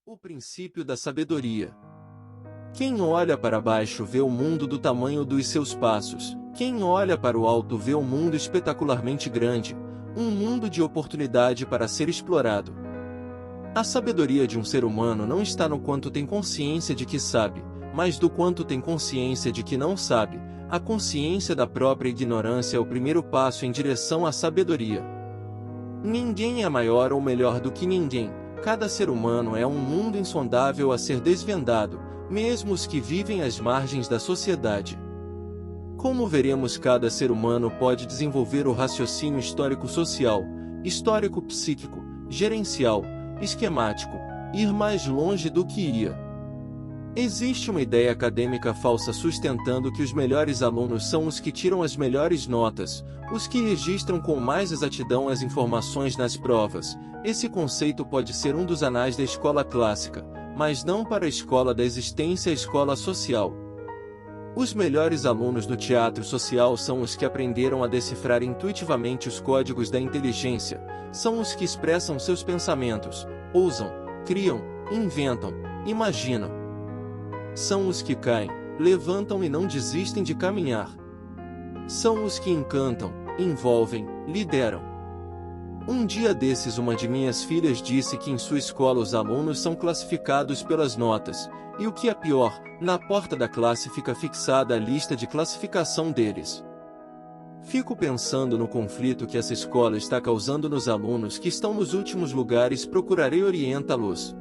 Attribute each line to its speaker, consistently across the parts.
Speaker 1: O princípio da sabedoria. Quem olha para baixo vê o mundo do tamanho dos seus passos. Quem olha para o alto vê o mundo espetacularmente grande, um mundo de oportunidade para ser explorado. A sabedoria de um ser humano não está no quanto tem consciência de que sabe, mas do quanto tem consciência de que não sabe. A consciência da própria ignorância é o primeiro passo em direção à sabedoria. Ninguém é maior ou melhor do que ninguém. Cada ser humano é um mundo insondável a ser desvendado, mesmo os que vivem às margens da sociedade. Como veremos, cada ser humano pode desenvolver o raciocínio histórico-social, histórico-psíquico, gerencial, esquemático, ir mais longe do que ia. Existe uma ideia acadêmica falsa sustentando que os melhores alunos são os que tiram as melhores notas, os que registram com mais exatidão as informações nas provas. Esse conceito pode ser um dos anais da escola clássica, mas não para a escola da existência, a escola social. Os melhores alunos do teatro social são os que aprenderam a decifrar intuitivamente os códigos da inteligência, são os que expressam seus pensamentos, ousam, criam, inventam, imaginam. São os que caem, levantam e não desistem de caminhar. São os que encantam, envolvem, lideram. Um dia desses, uma de minhas filhas disse que em sua escola os alunos são classificados pelas notas, e o que é pior, na porta da classe fica fixada a lista de classificação deles. Fico pensando no conflito que essa escola está causando nos alunos que estão nos últimos lugares. Procurarei orientá-los.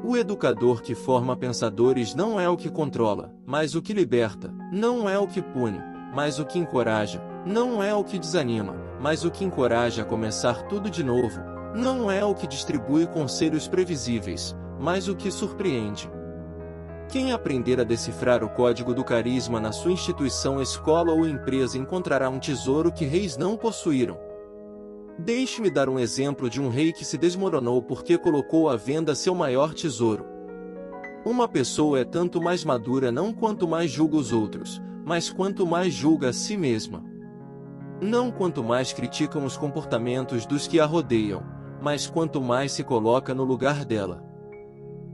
Speaker 1: O educador que forma pensadores não é o que controla, mas o que liberta; não é o que pune, mas o que encoraja; não é o que desanima, mas o que encoraja a começar tudo de novo; não é o que distribui conselhos previsíveis, mas o que surpreende. Quem aprender a decifrar o código do carisma na sua instituição, escola ou empresa encontrará um tesouro que reis não possuíram. Deixe-me dar um exemplo de um rei que se desmoronou porque colocou à venda seu maior tesouro. Uma pessoa é tanto mais madura não quanto mais julga os outros, mas quanto mais julga a si mesma. Não quanto mais criticam os comportamentos dos que a rodeiam, mas quanto mais se coloca no lugar dela.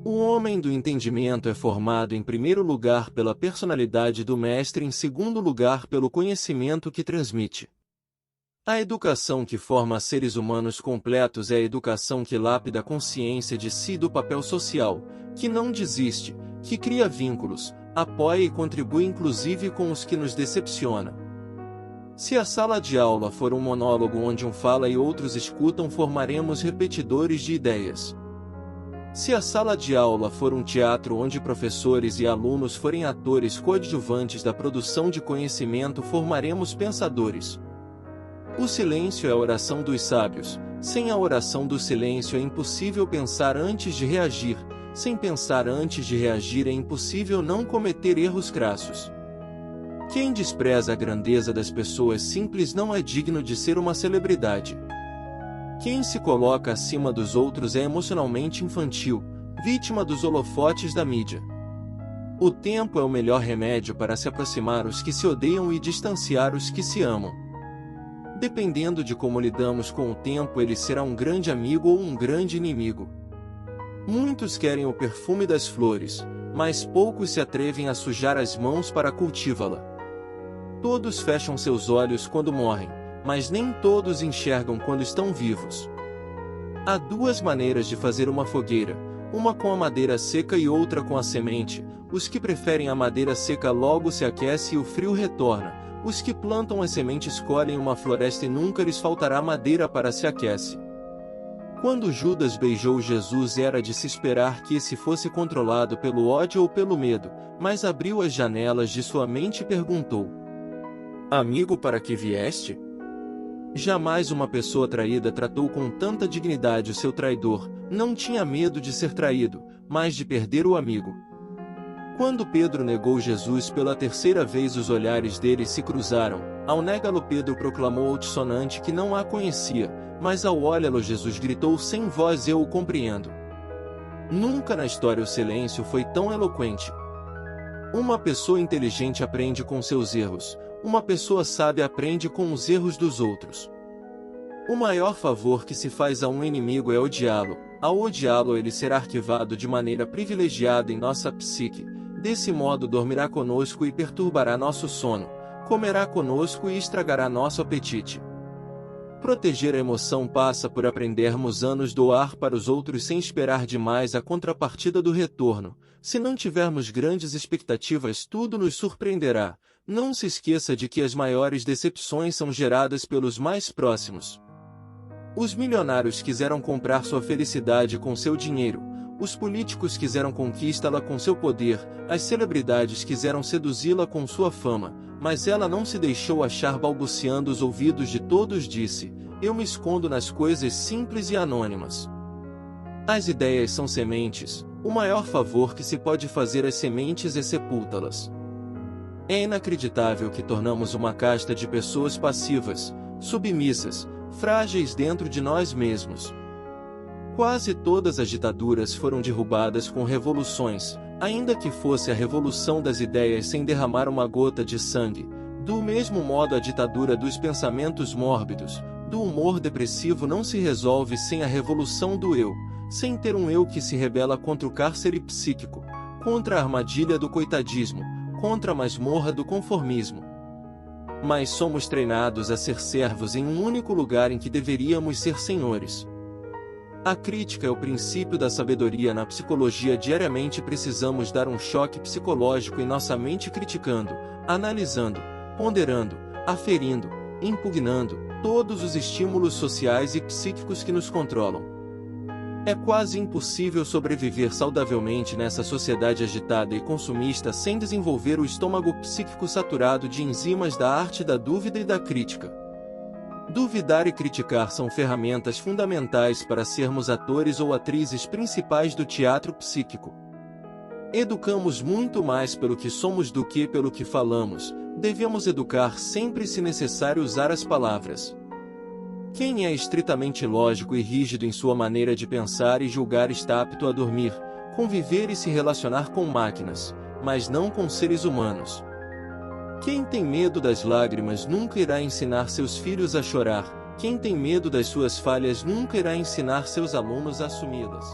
Speaker 1: O homem do entendimento é formado em primeiro lugar pela personalidade do mestre, em segundo lugar pelo conhecimento que transmite. A educação que forma seres humanos completos é a educação que lapida a consciência de si e do papel social, que não desiste, que cria vínculos, apoia e contribui inclusive com os que nos decepciona. Se a sala de aula for um monólogo onde um fala e outros escutam, formaremos repetidores de ideias. Se a sala de aula for um teatro onde professores e alunos forem atores coadjuvantes da produção de conhecimento, formaremos pensadores. O silêncio é a oração dos sábios. Sem a oração do silêncio é impossível pensar antes de reagir. Sem pensar antes de reagir é impossível não cometer erros crassos. Quem despreza a grandeza das pessoas simples não é digno de ser uma celebridade. Quem se coloca acima dos outros é emocionalmente infantil, vítima dos holofotes da mídia. O tempo é o melhor remédio para se aproximar os que se odeiam e distanciar os que se amam. Dependendo de como lidamos com o tempo, ele será um grande amigo ou um grande inimigo. Muitos querem o perfume das flores, mas poucos se atrevem a sujar as mãos para cultivá-la. Todos fecham seus olhos quando morrem, mas nem todos enxergam quando estão vivos. Há duas maneiras de fazer uma fogueira, uma com a madeira seca e outra com a semente. Os que preferem a madeira seca logo se aquece e o frio retorna. Os que plantam as sementes colhem uma floresta e nunca lhes faltará madeira para se aquece. Quando Judas beijou Jesus, era de se esperar que esse fosse controlado pelo ódio ou pelo medo, mas abriu as janelas de sua mente e perguntou: Amigo, para que vieste? Jamais uma pessoa traída tratou com tanta dignidade o seu traidor. Não tinha medo de ser traído, mas de perder o amigo. Quando Pedro negou Jesus pela terceira vez, os olhares deles se cruzaram. Ao negá-lo, Pedro proclamou altissonante que não a conhecia, mas ao olhá-lo, Jesus gritou sem voz: Eu o compreendo. Nunca na história o silêncio foi tão eloquente. Uma pessoa inteligente aprende com seus erros. Uma pessoa sábia aprende com os erros dos outros. O maior favor que se faz a um inimigo é odiá-lo. Ao odiá-lo, ele será arquivado de maneira privilegiada em nossa psique. Desse modo dormirá conosco e perturbará nosso sono, comerá conosco e estragará nosso apetite. Proteger a emoção passa por aprendermos a nos doar para os outros sem esperar demais a contrapartida do retorno. Se não tivermos grandes expectativas, tudo nos surpreenderá. Não se esqueça de que as maiores decepções são geradas pelos mais próximos. Os milionários quiseram comprar sua felicidade com seu dinheiro. Os políticos quiseram conquistá-la com seu poder, as celebridades quiseram seduzi-la com sua fama, mas ela não se deixou achar. Balbuciando os ouvidos de todos, disse: eu me escondo nas coisas simples e anônimas. As ideias são sementes, o maior favor que se pode fazer às sementes é sepultá-las. É inacreditável que tornamos uma casta de pessoas passivas, submissas, frágeis dentro de nós mesmos. Quase todas as ditaduras foram derrubadas com revoluções, ainda que fosse a revolução das ideias sem derramar uma gota de sangue. Do mesmo modo, a ditadura dos pensamentos mórbidos, do humor depressivo não se resolve sem a revolução do eu, sem ter um eu que se rebela contra o cárcere psíquico, contra a armadilha do coitadismo, contra a masmorra do conformismo. Mas somos treinados a ser servos em um único lugar em que deveríamos ser senhores. A crítica é o princípio da sabedoria na psicologia. Diariamente precisamos dar um choque psicológico em nossa mente, criticando, analisando, ponderando, aferindo, impugnando todos os estímulos sociais e psíquicos que nos controlam. É quase impossível sobreviver saudavelmente nessa sociedade agitada e consumista sem desenvolver o estômago psíquico saturado de enzimas da arte da dúvida e da crítica. Duvidar e criticar são ferramentas fundamentais para sermos atores ou atrizes principais do teatro psíquico. Educamos muito mais pelo que somos do que pelo que falamos. Devemos educar sempre, se necessário, usar as palavras. Quem é estritamente lógico e rígido em sua maneira de pensar e julgar está apto a dormir, conviver e se relacionar com máquinas, mas não com seres humanos. Quem tem medo das lágrimas nunca irá ensinar seus filhos a chorar. Quem tem medo das suas falhas nunca irá ensinar seus alunos a assumi-las.